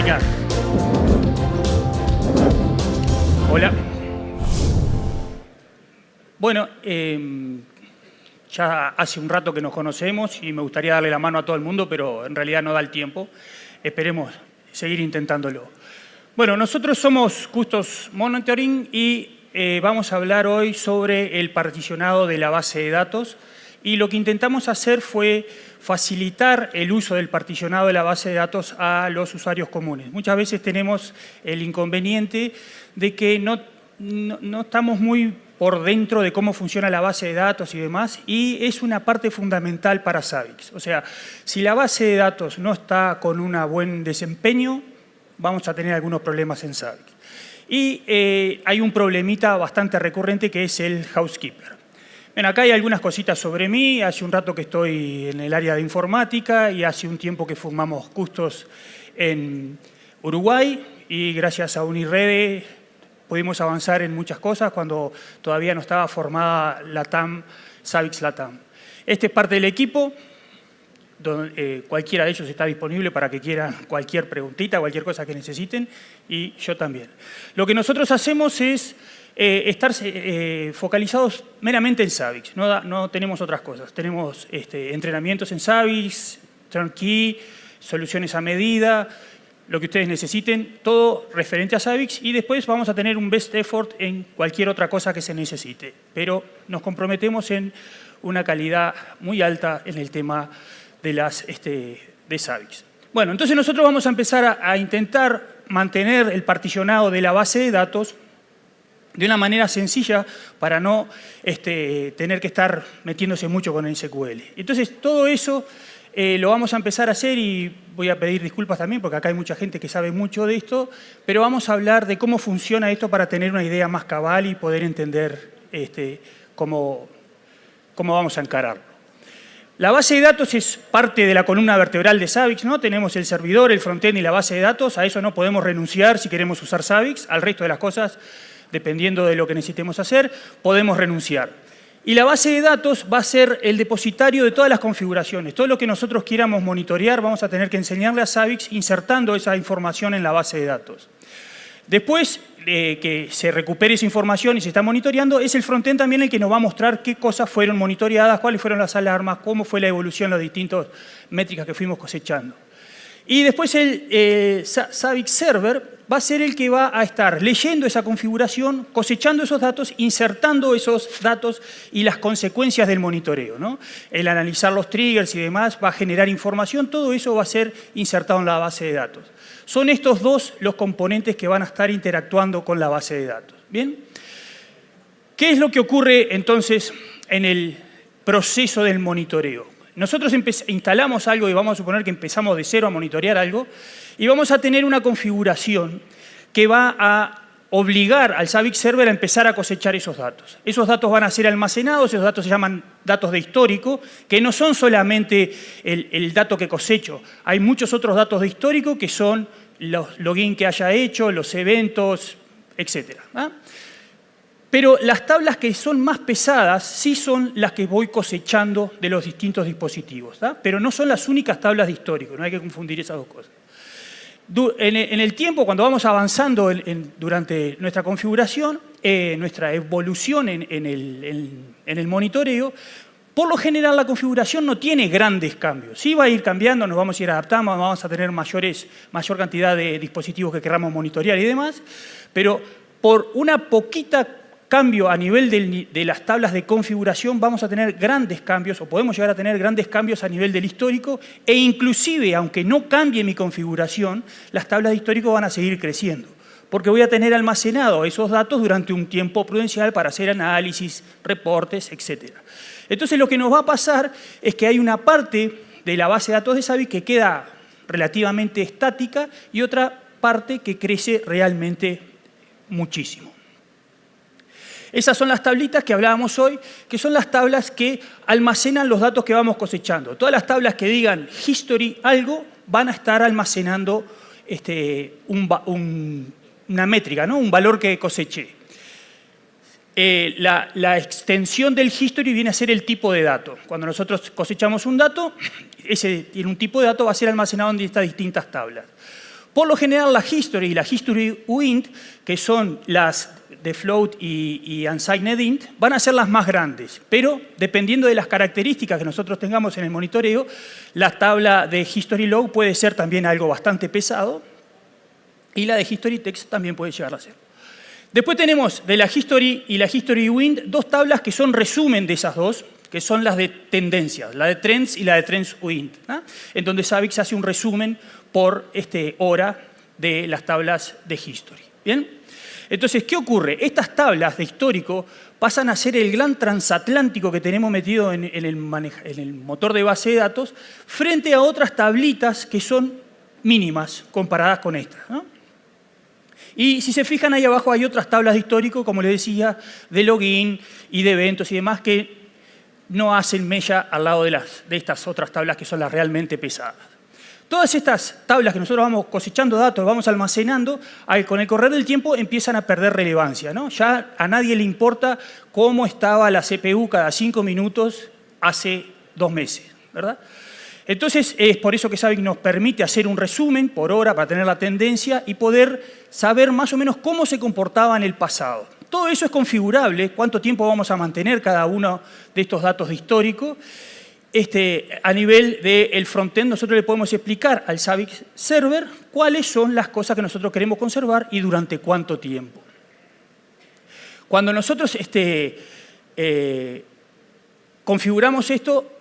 enseñar. Hola. Bueno, ya hace un rato que nos conocemos y me gustaría darle la mano a todo el mundo, pero en realidad no da el tiempo. Esperemos seguir intentándolo. Bueno, nosotros somos Custos Monitoring y vamos a hablar hoy sobre el particionado de la base de datos. Y lo que intentamos hacer fue facilitar el uso del particionado de la base de datos a los usuarios comunes. Muchas veces tenemos el inconveniente de que no estamos muy por dentro de cómo funciona la base de datos y demás, y es una parte fundamental para Savix. O sea, si la base de datos no está con un buen desempeño, vamos a tener algunos problemas en Savix. Y hay un problemita bastante recurrente que es el housekeeper. Bien, acá hay algunas cositas sobre mí. Hace un rato que estoy en el área de informática y hace un tiempo que formamos Custos en Uruguay y gracias a Unirede pudimos avanzar en muchas cosas cuando todavía no estaba formada LATAM, Savix LATAM. Este es parte del equipo. Cualquiera de ellos está disponible para que quieran cualquier preguntita, cualquier cosa que necesiten, y yo también. Lo que nosotros hacemos es estar focalizados meramente en Savix, no tenemos otras cosas. Tenemos entrenamientos en Savix, turnkey, soluciones a medida, lo que ustedes necesiten, todo referente a Savix, y después vamos a tener un best effort en cualquier otra cosa que se necesite. Pero nos comprometemos en una calidad muy alta en el tema de Savix. Bueno, entonces nosotros vamos a empezar a intentar mantener el particionado de la base de datos de una manera sencilla para no tener que estar metiéndose mucho con el SQL. Entonces, todo eso lo vamos a empezar a hacer y voy a pedir disculpas también porque acá hay mucha gente que sabe mucho de esto, pero vamos a hablar de cómo funciona esto para tener una idea más cabal y poder entender cómo vamos a encararlo. La base de datos es parte de la columna vertebral de Savix, ¿no? Tenemos el servidor, el frontend y la base de datos. A eso no podemos renunciar si queremos usar Savix. Al resto de las cosas, dependiendo de lo que necesitemos hacer, podemos renunciar. Y la base de datos va a ser el depositario de todas las configuraciones. Todo lo que nosotros quieramos monitorear, vamos a tener que enseñarle a Savix insertando esa información en la base de datos. Después que se recupere esa información y se está monitoreando, es el frontend también el que nos va a mostrar qué cosas fueron monitoreadas, cuáles fueron las alarmas, cómo fue la evolución, las distintas métricas que fuimos cosechando. Y después el Savix Server va a ser el que va a estar leyendo esa configuración, cosechando esos datos, insertando esos datos y las consecuencias del monitoreo, ¿no? El analizar los triggers y demás va a generar información, todo eso va a ser insertado en la base de datos. Son estos dos los componentes que van a estar interactuando con la base de datos. ¿Bien? ¿Qué es lo que ocurre entonces en el proceso del monitoreo? Nosotros instalamos algo y vamos a suponer que empezamos de cero a monitorear algo y vamos a tener una configuración que va a obligar al Savix Server a empezar a cosechar esos datos. Esos datos van a ser almacenados, esos datos se llaman datos de histórico, que no son solamente el dato que cosecho. Hay muchos otros datos de histórico que son los login que haya hecho, los eventos, etc. Pero las tablas que son más pesadas sí son las que voy cosechando de los distintos dispositivos, pero no son las únicas tablas de histórico, no hay que confundir esas dos cosas. En el tiempo, cuando vamos avanzando durante nuestra configuración, nuestra evolución en el monitoreo, por lo general la configuración no tiene grandes cambios. Sí va a ir cambiando, nos vamos a ir adaptando, vamos a tener mayor cantidad de dispositivos que queramos monitorear y demás, pero por una poquita cambio a nivel de las tablas de configuración vamos a tener grandes cambios o podemos llegar a tener grandes cambios a nivel del histórico e inclusive, aunque no cambie mi configuración, las tablas de histórico van a seguir creciendo porque voy a tener almacenado esos datos durante un tiempo prudencial para hacer análisis, reportes, etc. Entonces lo que nos va a pasar es que hay una parte de la base de datos de Savix que queda relativamente estática y otra parte que crece realmente muchísimo. Esas son las tablitas que hablábamos hoy, que son las tablas que almacenan los datos que vamos cosechando. Todas las tablas que digan history algo van a estar almacenando una métrica, ¿no? Un valor que coseché. La extensión del history viene a ser el tipo de dato. Cuando nosotros cosechamos un dato, ese tiene un tipo de dato, va a ser almacenado en estas distintas tablas. Por lo general, la history y la history uint, que son las de float y unsigned int, van a ser las más grandes, pero dependiendo de las características que nosotros tengamos en el monitoreo, la tabla de history log puede ser también algo bastante pesado y la de history text también puede llegar a ser. Después tenemos de la history y la history uint dos tablas que son resumen de esas dos, que son las de tendencias, la de trends y la de trends uint, ¿no? En donde Zabbix hace un resumen por hora de las tablas de history. ¿Bien? Entonces, ¿qué ocurre? Estas tablas de histórico pasan a ser el gran transatlántico que tenemos metido en el motor de base de datos frente a otras tablitas que son mínimas comparadas con estas, ¿no? Y si se fijan ahí abajo hay otras tablas de histórico, como les decía, de login y de eventos y demás que no hacen mella al lado de estas otras tablas que son las realmente pesadas. Todas estas tablas que nosotros vamos cosechando datos, vamos almacenando, con el correr del tiempo empiezan a perder relevancia, ¿no? Ya a nadie le importa cómo estaba la CPU cada 5 minutos hace 2 meses, ¿verdad? Entonces, es por eso que Zabbix nos permite hacer un resumen por hora para tener la tendencia y poder saber más o menos cómo se comportaba en el pasado. Todo eso es configurable, cuánto tiempo vamos a mantener cada uno de estos datos de histórico. A nivel del frontend, nosotros le podemos explicar al Zabbix Server cuáles son las cosas que nosotros queremos conservar y durante cuánto tiempo. Cuando nosotros configuramos esto,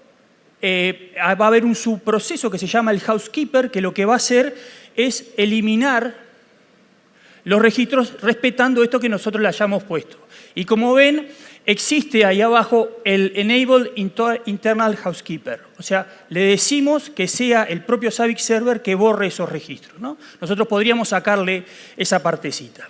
va a haber un subproceso que se llama el housekeeper, que lo que va a hacer es eliminar los registros respetando esto que nosotros le hayamos puesto. Y como ven, existe ahí abajo el Enable Internal Housekeeper. O sea, le decimos que sea el propio Zabbix Server que borre esos registros, ¿no? Nosotros podríamos sacarle esa partecita.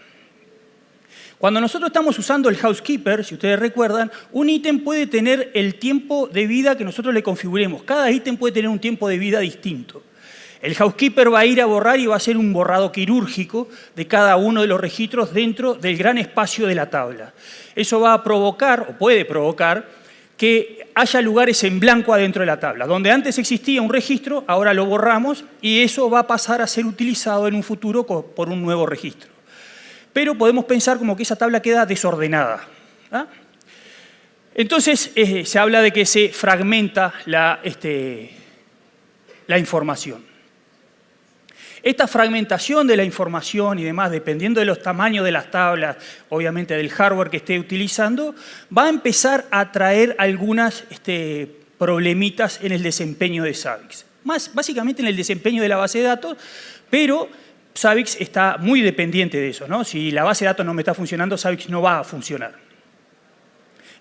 Cuando nosotros estamos usando el housekeeper, si ustedes recuerdan, un ítem puede tener el tiempo de vida que nosotros le configuremos. Cada ítem puede tener un tiempo de vida distinto. El housekeeper va a ir a borrar y va a hacer un borrado quirúrgico de cada uno de los registros dentro del gran espacio de la tabla. Eso va a provocar, o puede provocar, que haya lugares en blanco adentro de la tabla. Donde antes existía un registro, ahora lo borramos y eso va a pasar a ser utilizado en un futuro por un nuevo registro. Pero podemos pensar como que esa tabla queda desordenada, ¿ah? Entonces, se habla de que se fragmenta la información. Esta fragmentación de la información y demás, dependiendo de los tamaños de las tablas, obviamente del hardware que esté utilizando, va a empezar a traer algunas problemitas en el desempeño de Zabbix. Básicamente en el desempeño de la base de datos, pero Zabbix está muy dependiente de eso, ¿no? Si la base de datos no me está funcionando, Zabbix no va a funcionar.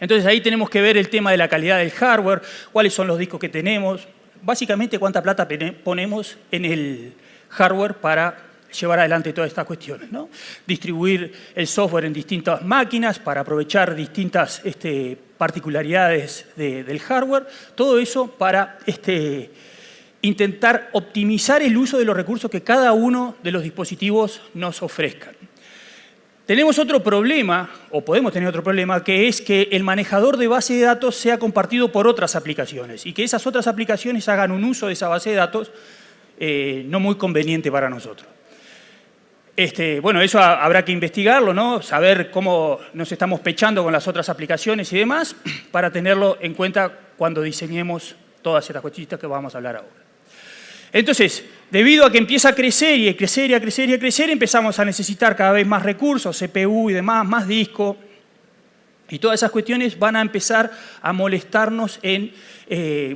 Entonces ahí tenemos que ver el tema de la calidad del hardware, cuáles son los discos que tenemos, básicamente cuánta plata ponemos en el hardware para llevar adelante todas estas cuestiones, ¿no? Distribuir el software en distintas máquinas para aprovechar distintas particularidades del hardware, todo eso para intentar optimizar el uso de los recursos que cada uno de los dispositivos nos ofrezcan. Tenemos otro problema, o podemos tener otro problema, que es que el manejador de base de datos sea compartido por otras aplicaciones y que esas otras aplicaciones hagan un uso de esa base de datos no muy conveniente para nosotros. Bueno, eso habrá que investigarlo, ¿no? Saber cómo nos estamos pechando con las otras aplicaciones y demás para tenerlo en cuenta cuando diseñemos todas estas cuestiones que vamos a hablar ahora. Entonces, debido a que empieza a crecer y a crecer y a crecer y a crecer, empezamos a necesitar cada vez más recursos, CPU y demás, más disco. Y todas esas cuestiones van a empezar a molestarnos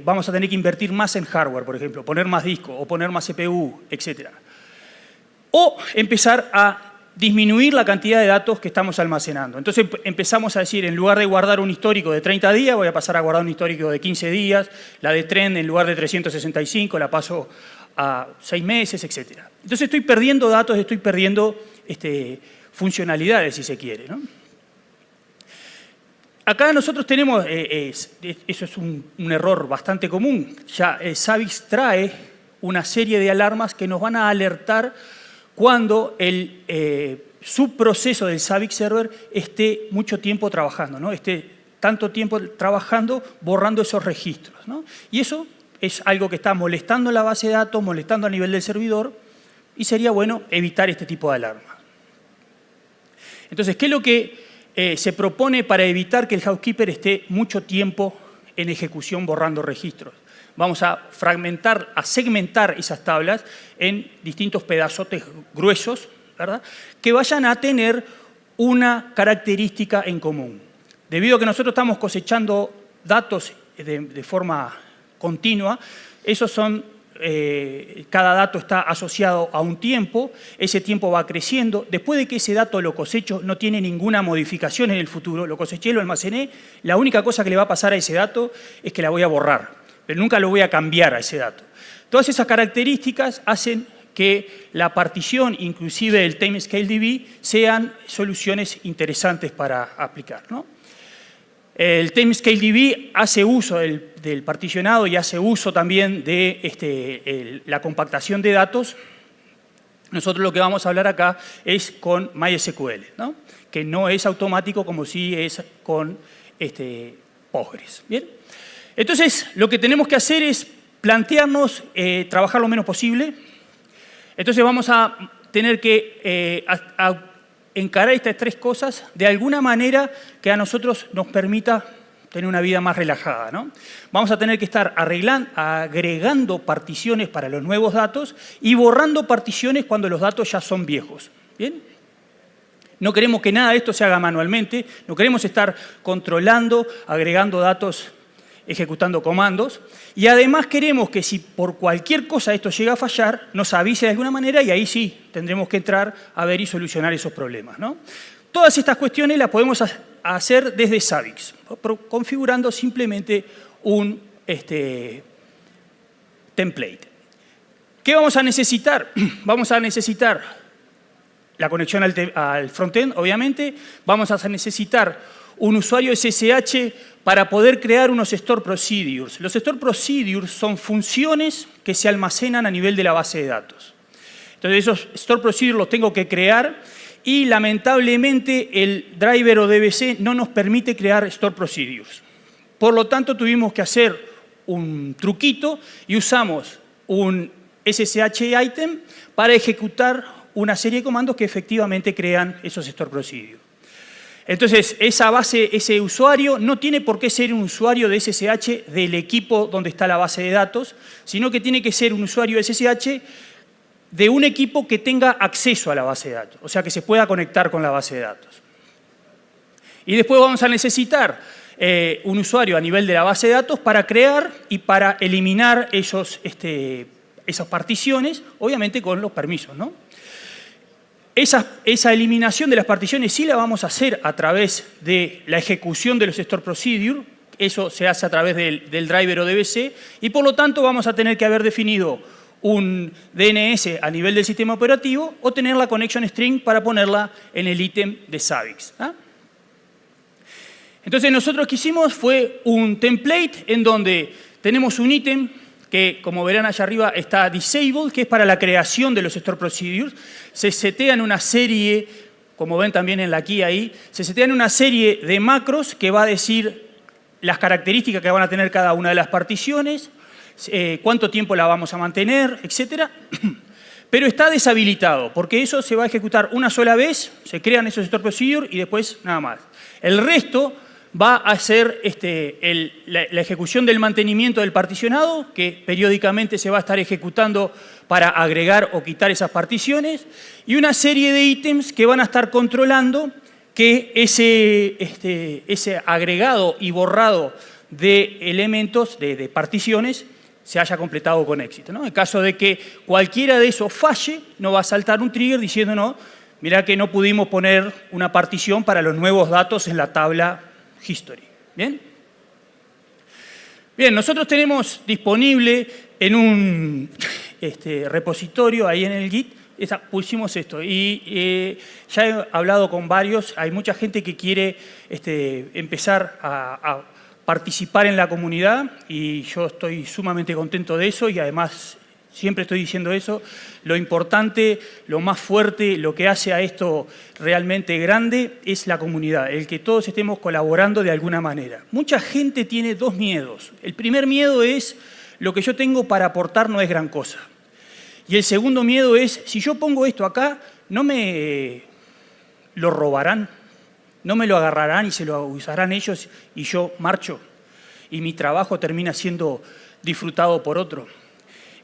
vamos a tener que invertir más en hardware, por ejemplo, poner más disco o poner más CPU, etc. O empezar a disminuir la cantidad de datos que estamos almacenando. Entonces empezamos a decir, en lugar de guardar un histórico de 30 días, voy a pasar a guardar un histórico de 15 días, la de trend en lugar de 365 la paso a 6 meses, etc. Entonces estoy perdiendo datos, estoy perdiendo funcionalidades, si se quiere, ¿no? Acá nosotros tenemos, eso es un error bastante común, ya Zabbix trae una serie de alarmas que nos van a alertar cuando el subproceso del Zabbix Server esté mucho tiempo trabajando, ¿no? Esté tanto tiempo trabajando borrando esos registros, ¿no? Y eso es algo que está molestando la base de datos, molestando a nivel del servidor y sería bueno evitar este tipo de alarma. Entonces, ¿qué es lo que se propone para evitar que el housekeeper esté mucho tiempo en ejecución borrando registros? Vamos a fragmentar, a segmentar esas tablas en distintos pedazotes gruesos, ¿verdad?, que vayan a tener una característica en común. Debido a que nosotros estamos cosechando datos de forma continua, esos son, cada dato está asociado a un tiempo, ese tiempo va creciendo. Después de que ese dato lo cosecho, no tiene ninguna modificación en el futuro, lo coseché, lo almacené, la única cosa que le va a pasar a ese dato es que la voy a borrar, pero nunca lo voy a cambiar a ese dato. Todas esas características hacen que la partición, inclusive el timescale-db, sean soluciones interesantes para aplicar, ¿no? El timescale-db hace uso del particionado y hace uso también de la compactación de datos. Nosotros lo que vamos a hablar acá es con MySQL, ¿no?, que no es automático como si es con Postgres. ¿Bien? Entonces, lo que tenemos que hacer es plantearnos trabajar lo menos posible. Entonces vamos a tener que encarar estas tres cosas de alguna manera que a nosotros nos permita tener una vida más relajada, ¿no? Vamos a tener que estar agregando particiones para los nuevos datos y borrando particiones cuando los datos ya son viejos. ¿Bien? No queremos que nada de esto se haga manualmente, no queremos estar controlando, agregando datos, ejecutando comandos, y además queremos que si por cualquier cosa esto llega a fallar, nos avise de alguna manera y ahí sí tendremos que entrar a ver y solucionar esos problemas, ¿no? Todas estas cuestiones las podemos hacer desde Zabbix, configurando simplemente un template. ¿Qué vamos a necesitar? Vamos a necesitar la conexión al frontend, obviamente. Vamos a necesitar un usuario SSH para poder crear unos store procedures. Los store procedures son funciones que se almacenan a nivel de la base de datos. Entonces, esos store procedures los tengo que crear y, lamentablemente, el driver o DBC no nos permite crear store procedures. Por lo tanto, tuvimos que hacer un truquito y usamos un SSH item para ejecutar una serie de comandos que efectivamente crean esos store procedures. Entonces, esa base, ese usuario no tiene por qué ser un usuario de SSH del equipo donde está la base de datos, sino que tiene que ser un usuario de SSH de un equipo que tenga acceso a la base de datos, o sea, que se pueda conectar con la base de datos. Y después vamos a necesitar un usuario a nivel de la base de datos para crear y para eliminar esas particiones, obviamente con los permisos, ¿no? Esa eliminación de las particiones sí la vamos a hacer a través de la ejecución de los store procedure. Eso se hace a través del driver o DBC y por lo tanto vamos a tener que haber definido un DNS a nivel del sistema operativo o tener la connection string para ponerla en el ítem de Zabbix, ¿ah? Entonces nosotros lo que hicimos fue un template en donde tenemos un ítem que, como verán allá arriba, está disabled, que es para la creación de los store procedures. Se setean una serie, como ven también en la key ahí, se setean una serie de macros que va a decir las características que van a tener cada una de las particiones, cuánto tiempo la vamos a mantener, etc. Pero está deshabilitado, porque eso se va a ejecutar una sola vez, se crean esos store procedures y después nada más. El resto va a ser la ejecución del mantenimiento del particionado, que periódicamente se va a estar ejecutando para agregar o quitar esas particiones, y una serie de ítems que van a estar controlando que ese agregado y borrado de elementos, de particiones, se haya completado con éxito, ¿no? En caso de que cualquiera de esos falle, no va a saltar un trigger diciendo, no, mirá que no pudimos poner una partición para los nuevos datos en la tabla history. ¿Bien? Bien, nosotros tenemos disponible en un repositorio ahí en el Git, pusimos esto y ya he hablado con varios, hay mucha gente que quiere empezar a participar en la comunidad y yo estoy sumamente contento de eso y además siempre estoy diciendo eso, lo importante, lo más fuerte, lo que hace a esto realmente grande es la comunidad, el que todos estemos colaborando de alguna manera. Mucha gente tiene dos miedos. El primer miedo es lo que yo tengo para aportar no es gran cosa. Y el segundo miedo es, si yo pongo esto acá, ¿no me lo robarán? ¿No me lo agarrarán y se lo usarán ellos y yo marcho? Y mi trabajo termina siendo disfrutado por otro.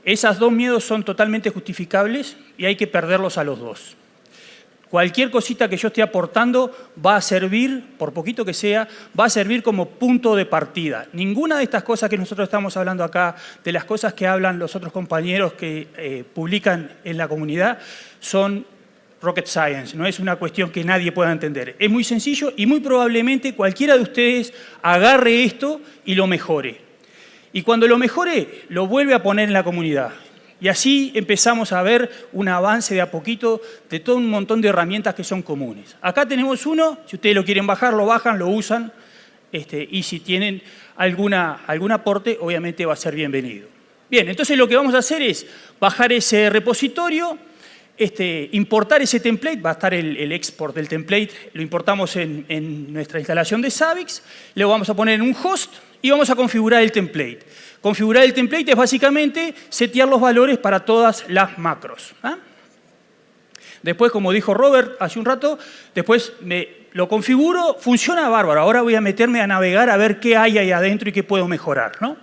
Esos dos miedos son totalmente justificables y hay que perderlos a los dos. Cualquier cosita que yo esté aportando va a servir, por poquito que sea, va a servir como punto de partida. Ninguna de estas cosas que nosotros estamos hablando acá, de las cosas que hablan los otros compañeros que publican en la comunidad, son rocket science, no es una cuestión que nadie pueda entender. Es muy sencillo y muy probablemente cualquiera de ustedes agarre esto y lo mejore. Y cuando lo mejore, lo vuelve a poner en la comunidad. Y así empezamos a ver un avance de a poquito de todo un montón de herramientas que son comunes. Acá tenemos uno, si ustedes lo quieren bajar, lo bajan, lo usan, y si tienen algún aporte, obviamente va a ser bienvenido. Bien, entonces lo que vamos a hacer es bajar ese repositorio, importar ese template, va a estar el export del template, lo importamos en nuestra instalación de Zabbix, le vamos a poner en un host y vamos a configurar el template. Configurar el template es básicamente setear los valores para todas las macros. Después, como dijo Robert hace un rato, después lo configuro, funciona bárbaro. Ahora voy a meterme a navegar a ver qué hay ahí adentro y qué puedo mejorar, ¿no?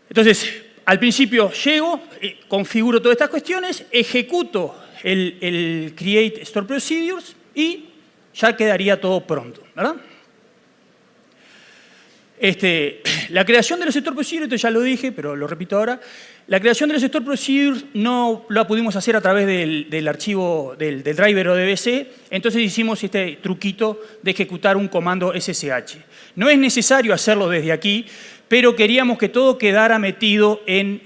Entonces, al principio llego, configuro todas estas cuestiones, ejecuto el Create Store Procedures y ya quedaría todo pronto, ¿verdad? La creación de los Store Procedures, esto ya lo dije, pero lo repito ahora, la creación de los Store Procedures no la pudimos hacer a través del archivo, del driver ODBC, entonces hicimos este truquito de ejecutar un comando SSH. No es necesario hacerlo desde aquí, pero queríamos que todo quedara metido en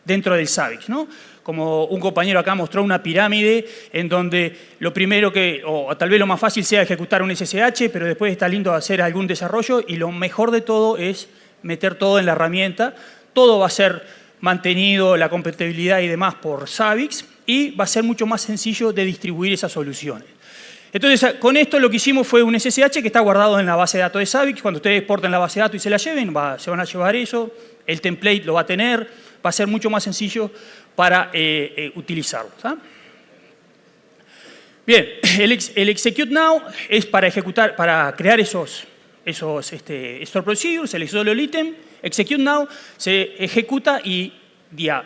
dentro del Zabbix, ¿no? Como un compañero acá mostró una pirámide en donde lo primero o tal vez lo más fácil sea ejecutar un SSH, pero después está lindo hacer algún desarrollo y lo mejor de todo es meter todo en la herramienta. Todo va a ser mantenido, la compatibilidad y demás por Zabbix y va a ser mucho más sencillo de distribuir esas soluciones. Entonces, con esto lo que hicimos fue un SSH que está guardado en la base de datos de Zabbix. Cuando ustedes exporten la base de datos y se la lleven, se van a llevar eso. El template lo va a tener. Va a ser mucho más sencillo para utilizarlo. ¿Sabes? Bien, el Execute Now es para crear esos Store Procedures, selecciono solo el ítem, Execute Now, se ejecuta y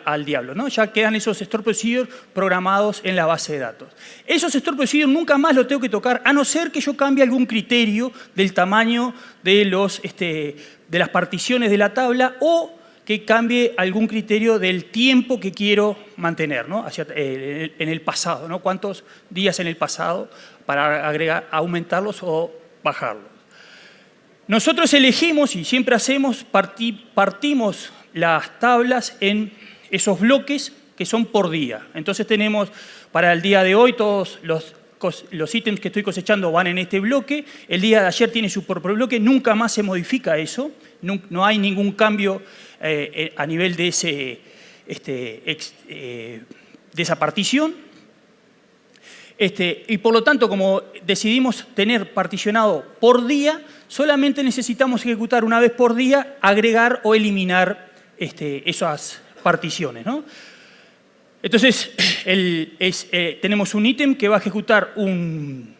al diablo, ¿no? Ya quedan esos Store Procedures programados en la base de datos. Esos Store Procedures nunca más los tengo que tocar, a no ser que yo cambie algún criterio del tamaño de las particiones de la tabla o que cambie algún criterio del tiempo que quiero mantener, ¿no? En el pasado, ¿no? Cuántos días en el pasado para aumentarlos o bajarlos. Nosotros elegimos, y siempre hacemos, partimos las tablas en esos bloques que son por día. Entonces tenemos para el día de hoy todos los ítems que estoy cosechando van en este bloque. El día de ayer tiene su propio bloque, nunca más se modifica eso. No hay ningún cambio a nivel de esa partición. Y por lo tanto, como decidimos tener particionado por día, solamente necesitamos ejecutar una vez por día, agregar o eliminar esas particiones, ¿no? Entonces, tenemos un ítem que va a ejecutar un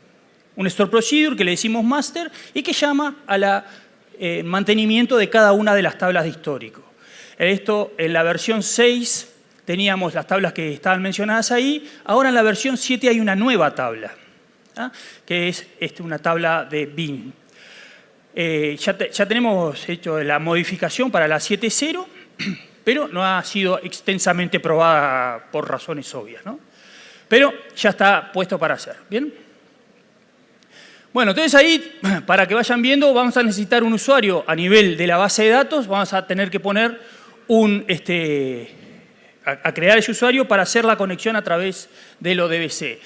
Store Procedure que le decimos master y que llama a mantenimiento de cada una de las tablas de histórico. Esto en la versión 6 teníamos las tablas que estaban mencionadas ahí, ahora en la versión 7 hay una nueva tabla, ¿ah? Que es una tabla de bin. Ya tenemos hecho la modificación para la 7.0, pero no ha sido extensamente probada por razones obvias, ¿no? Pero ya está puesto para hacer, ¿bien? Bueno, entonces ahí, para que vayan viendo, vamos a necesitar un usuario a nivel de la base de datos, vamos a tener que poner a crear ese usuario para hacer la conexión a través del ODBC.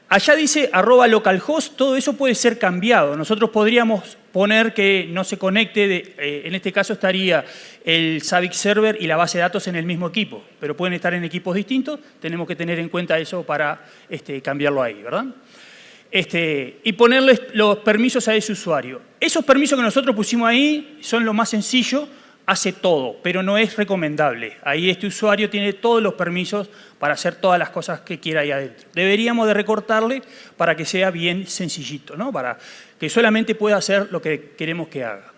Allá dice @localhost, todo eso puede ser cambiado. Nosotros podríamos poner que no se conecte, en este caso estaría el Zabbix server y la base de datos en el mismo equipo, pero pueden estar en equipos distintos, tenemos que tener en cuenta eso para cambiarlo ahí, ¿verdad? Y ponerle los permisos a ese usuario. Esos permisos que nosotros pusimos ahí son lo más sencillo hace todo, pero no es recomendable. Ahí este usuario tiene todos los permisos para hacer todas las cosas que quiera ahí adentro. Deberíamos de recortarle para que sea bien sencillito, ¿no? Para que solamente pueda hacer lo que queremos que haga.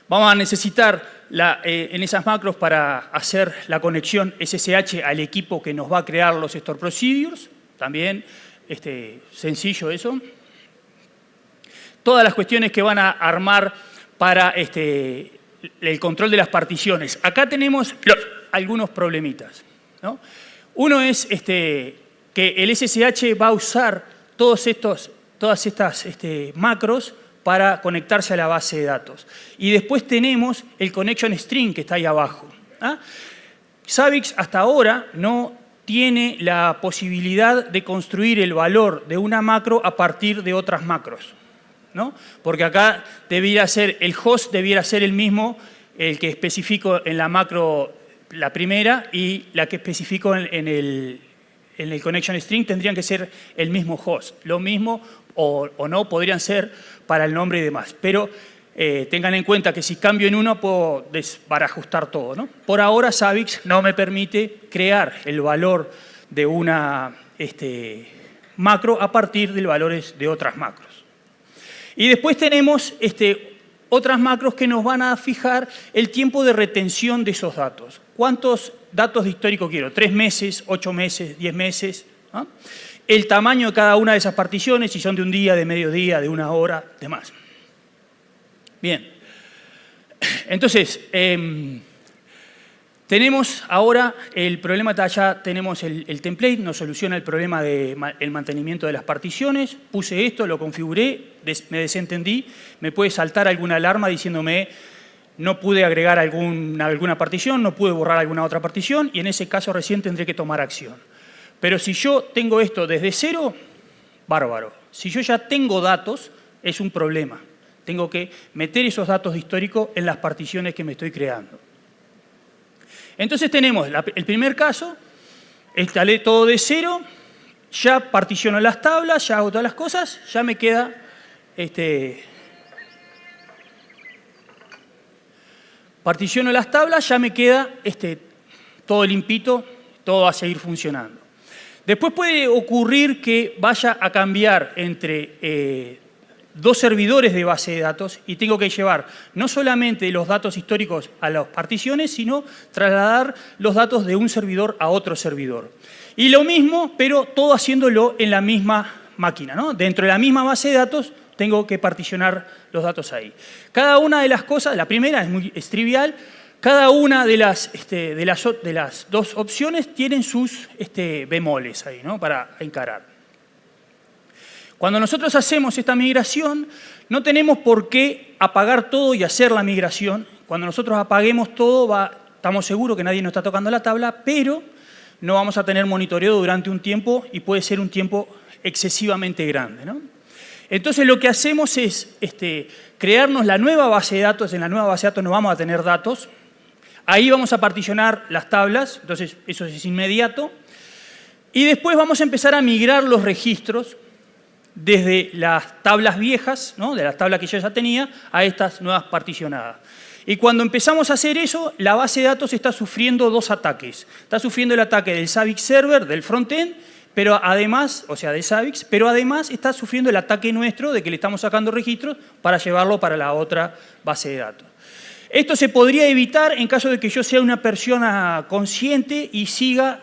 Vamos a necesitar en esas macros para hacer la conexión SSH al equipo que nos va a crear los store procedures. También sencillo eso. Todas las cuestiones que van a armar para el control de las particiones. Acá tenemos algunos problemitas, ¿no? Uno es que el SSH va a usar todas estas macros para conectarse a la base de datos. Y después tenemos el connection string que está ahí abajo. Zabbix hasta ahora no tiene la posibilidad de construir el valor de una macro a partir de otras macros, ¿no? Porque acá el host debiera ser el mismo, el que especifico en la macro, la primera, y la que especifico en el connection string tendrían que ser el mismo host. Lo mismo o no podrían ser para el nombre y demás. Pero tengan en cuenta que si cambio en uno puedo desbarajustar todo, ¿no? Por ahora Zabbix no me permite crear el valor de una macro a partir de valores de otras macros. Y después tenemos otras macros que nos van a fijar el tiempo de retención de esos datos. ¿Cuántos datos de histórico quiero? 3 meses, 8 meses, 10 meses. ¿No? El tamaño de cada una de esas particiones, si son de un día, de mediodía, de una hora, demás. Bien. Entonces, tenemos ahora el problema, ya tenemos el template, nos soluciona el problema del mantenimiento de las particiones. Puse esto, lo configuré, me desentendí, me puede saltar alguna alarma diciéndome no pude agregar alguna partición, no pude borrar alguna otra partición y en ese caso recién tendré que tomar acción. Pero si yo tengo esto desde cero, bárbaro. Si yo ya tengo datos, es un problema. Tengo que meter esos datos de histórico en las particiones que me estoy creando. Entonces tenemos el primer caso, instalé todo de cero, ya particiono las tablas, ya hago todas las cosas, ya me queda particiono las tablas, ya me queda todo limpito, todo va a seguir funcionando. Después puede ocurrir que vaya a cambiar entre dos servidores de base de datos y tengo que llevar no solamente los datos históricos a las particiones, sino trasladar los datos de un servidor a otro servidor. Y lo mismo, pero todo haciéndolo en la misma máquina, ¿no? Dentro de la misma base de datos tengo que particionar los datos ahí. Cada una de las cosas, la primera es trivial, cada una de las dos opciones tienen sus bemoles ahí, ¿no? Para encarar. Cuando nosotros hacemos esta migración, no tenemos por qué apagar todo y hacer la migración. Cuando nosotros apaguemos todo, estamos seguros que nadie nos está tocando la tabla, pero no vamos a tener monitoreo durante un tiempo y puede ser un tiempo excesivamente grande, ¿no? Entonces lo que hacemos es crearnos la nueva base de datos. En la nueva base de datos no vamos a tener datos. Ahí vamos a particionar las tablas, entonces eso es inmediato. Y después vamos a empezar a migrar los registros desde las tablas viejas, ¿no? De las tablas que yo ya tenía, a estas nuevas particionadas. Y cuando empezamos a hacer eso, la base de datos está sufriendo dos ataques. Está sufriendo el ataque del Zabbix server, del frontend, pero además, o sea, de Zabbix, pero además está sufriendo el ataque nuestro de que le estamos sacando registros para llevarlo para la otra base de datos. Esto se podría evitar en caso de que yo sea una persona consciente y siga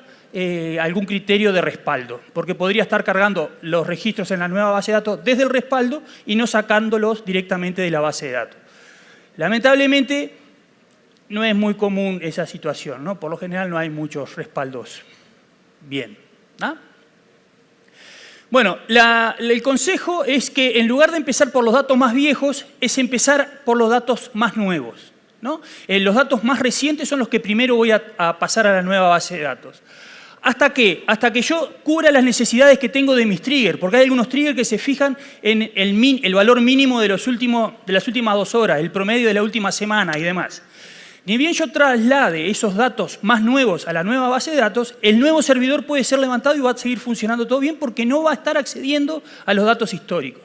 algún criterio de respaldo, porque podría estar cargando los registros en la nueva base de datos desde el respaldo y no sacándolos directamente de la base de datos. Lamentablemente, no es muy común esa situación, ¿no? Por lo general no hay muchos respaldos. Bien. ¿Ah? Bueno, el consejo es que en lugar de empezar por los datos más viejos, es empezar por los datos más nuevos, ¿no? Los datos más recientes son los que primero voy a pasar a la nueva base de datos. ¿Hasta qué? Hasta que yo cubra las necesidades que tengo de mis triggers, porque hay algunos triggers que se fijan en el valor mínimo de las últimas 2 horas, el promedio de la última semana y demás. Ni bien yo traslade esos datos más nuevos a la nueva base de datos, el nuevo servidor puede ser levantado y va a seguir funcionando todo bien porque no va a estar accediendo a los datos históricos.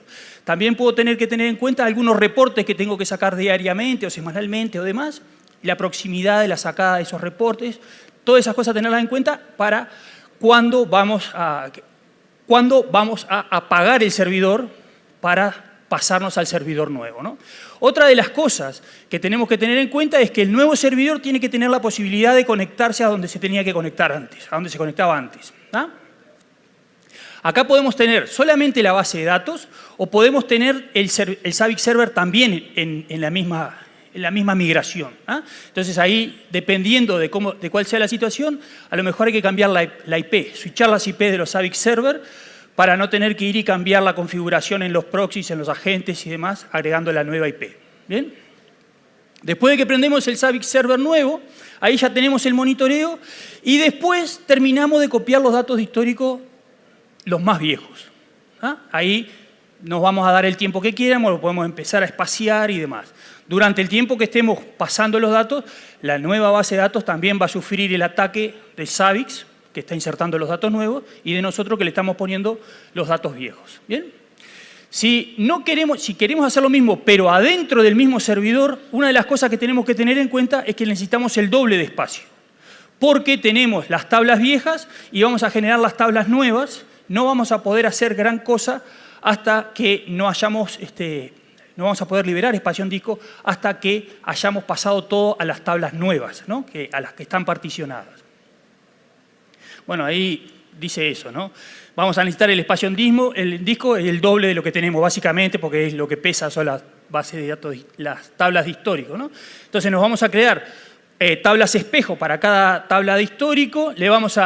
También puedo tener que tener en cuenta algunos reportes que tengo que sacar diariamente o semanalmente o demás, la proximidad de la sacada de esos reportes, todas esas cosas tenerlas en cuenta para cuándo vamos a apagar el servidor para pasarnos al servidor nuevo, ¿no? Otra de las cosas que tenemos que tener en cuenta es que el nuevo servidor tiene que tener la posibilidad de conectarse a donde se tenía que conectar antes, a donde se conectaba antes. ¿Ah? Acá podemos tener solamente la base de datos o podemos tener el Zabbix Server también en la misma migración. ¿Ah? Entonces ahí, dependiendo de cuál sea la situación, a lo mejor hay que cambiar la IP, switchar las IP de los Zabbix Server para no tener que ir y cambiar la configuración en los proxies, en los agentes y demás, agregando la nueva IP. ¿Bien? Después de que prendemos el Zabbix Server nuevo, ahí ya tenemos el monitoreo y después terminamos de copiar los datos de histórico, los más viejos. ¿Ah? Ahí nos vamos a dar el tiempo que quieramos, lo podemos empezar a espaciar y demás. Durante el tiempo que estemos pasando los datos, la nueva base de datos también va a sufrir el ataque de Zabbix, que está insertando los datos nuevos, y de nosotros que le estamos poniendo los datos viejos. ¿Bien? Si queremos hacer lo mismo, pero adentro del mismo servidor, una de las cosas que tenemos que tener en cuenta es que necesitamos el doble de espacio. Porque tenemos las tablas viejas y vamos a generar las tablas nuevas, no vamos a poder hacer gran cosa hasta que no vamos a poder liberar espacio en disco hasta que hayamos pasado todo a las tablas nuevas, ¿no? A las que están particionadas. Bueno, ahí dice eso, ¿no? Vamos a necesitar el espacio en disco, el doble de lo que tenemos básicamente, porque es lo que pesa son las bases de datos, las tablas de histórico, ¿no? Entonces nos vamos a crear tablas espejo para cada tabla de histórico, las vamos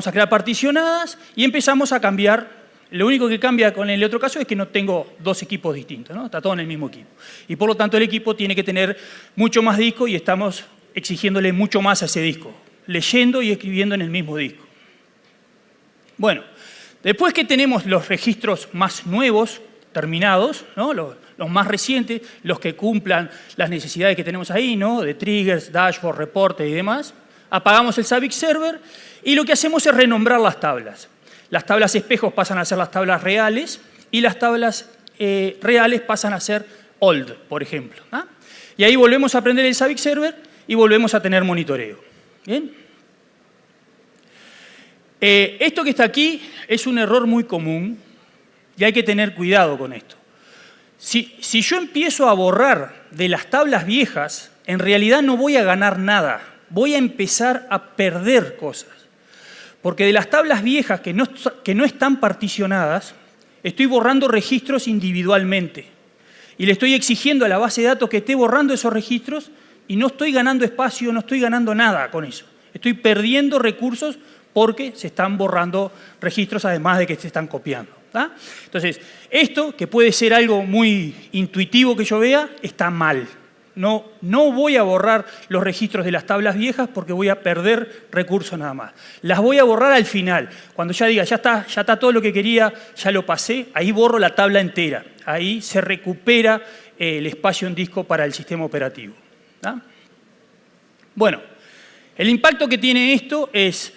a crear particionadas y empezamos a cambiar. Lo único que cambia con el otro caso es que no tengo dos equipos distintos, ¿no? Está todo en el mismo equipo. Y por lo tanto el equipo tiene que tener mucho más disco y estamos exigiéndole mucho más a ese disco, leyendo y escribiendo en el mismo disco. Bueno, después que tenemos los registros más nuevos, terminados, ¿no? Los más recientes, los que cumplan las necesidades que tenemos ahí, ¿no? De triggers, dashboard, reportes y demás, apagamos el Zabbix Server y lo que hacemos es renombrar las tablas. Las tablas espejos pasan a ser las tablas reales y las tablas reales pasan a ser old, por ejemplo. ¿Ah? Y ahí volvemos a aprender el Zabbix Server y volvemos a tener monitoreo. ¿Bien? Esto que está aquí es un error muy común y hay que tener cuidado con esto. Si yo empiezo a borrar de las tablas viejas, en realidad no voy a ganar nada, voy a empezar a perder cosas. Porque de las tablas viejas que no están particionadas, estoy borrando registros individualmente. Y le estoy exigiendo a la base de datos que esté borrando esos registros y no estoy ganando espacio, no estoy ganando nada con eso. Estoy perdiendo recursos porque se están borrando registros además de que se están copiando. ¿Ah? Entonces, esto, que puede ser algo muy intuitivo que yo vea, está mal. No voy a borrar los registros de las tablas viejas porque voy a perder recursos nada más. Las voy a borrar al final. Cuando ya diga, ya está todo lo que quería, ya lo pasé, ahí borro la tabla entera. Ahí se recupera el espacio en disco para el sistema operativo. ¿Ah? Bueno, el impacto que tiene esto es,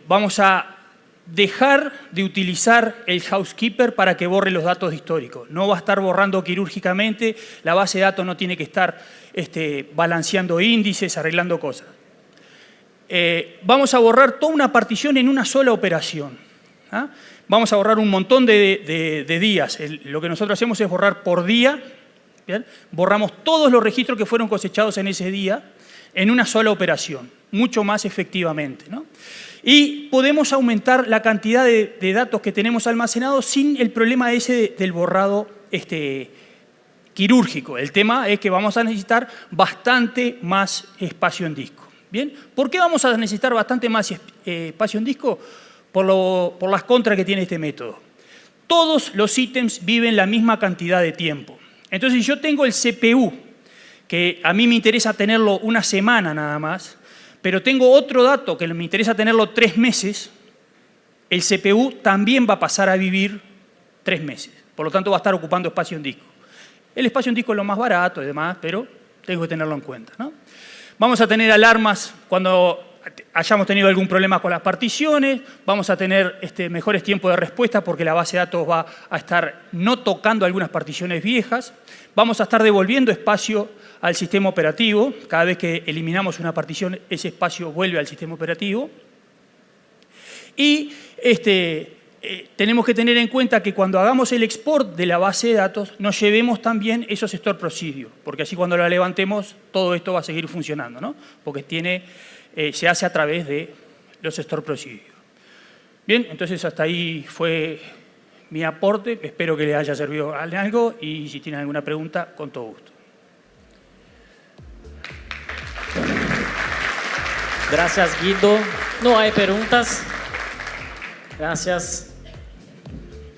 vamos a dejar de utilizar el housekeeper para que borre los datos históricos. No va a estar borrando quirúrgicamente, la base de datos no tiene que estar balanceando índices, arreglando cosas. Vamos a borrar toda una partición en una sola operación. ¿Ah? Vamos a borrar un montón de días. Lo que nosotros hacemos es borrar por día. ¿Bien? Borramos todos los registros que fueron cosechados en ese día en una sola operación, mucho más efectivamente, ¿no? Y podemos aumentar la cantidad de datos que tenemos almacenados sin el problema ese del borrado quirúrgico. El tema es que vamos a necesitar bastante más espacio en disco. ¿Bien? ¿Por qué vamos a necesitar bastante más espacio en disco? Por las contras que tiene este método. Todos los ítems viven la misma cantidad de tiempo. Entonces, si yo tengo el CPU, que a mí me interesa tenerlo una semana nada más, pero tengo otro dato que me interesa tenerlo 3 meses, el CPU también va a pasar a vivir 3 meses. Por lo tanto, va a estar ocupando espacio en disco. El espacio en disco es lo más barato y demás, pero tengo que tenerlo en cuenta, ¿no? Vamos a tener alarmas cuando hayamos tenido algún problema con las particiones, vamos a tener mejores tiempos de respuesta porque la base de datos va a estar no tocando algunas particiones viejas, vamos a estar devolviendo espacio al sistema operativo, cada vez que eliminamos una partición, ese espacio vuelve al sistema operativo. Y tenemos que tener en cuenta que cuando hagamos el export de la base de datos, nos llevemos también esos store procedures, porque así cuando la levantemos, todo esto va a seguir funcionando, ¿no? Porque se hace a través de los store procedures. Bien, entonces hasta ahí fue mi aporte. Espero que les haya servido algo y si tienen alguna pregunta, con todo gusto. Gracias, Guido. No hay preguntas. Gracias.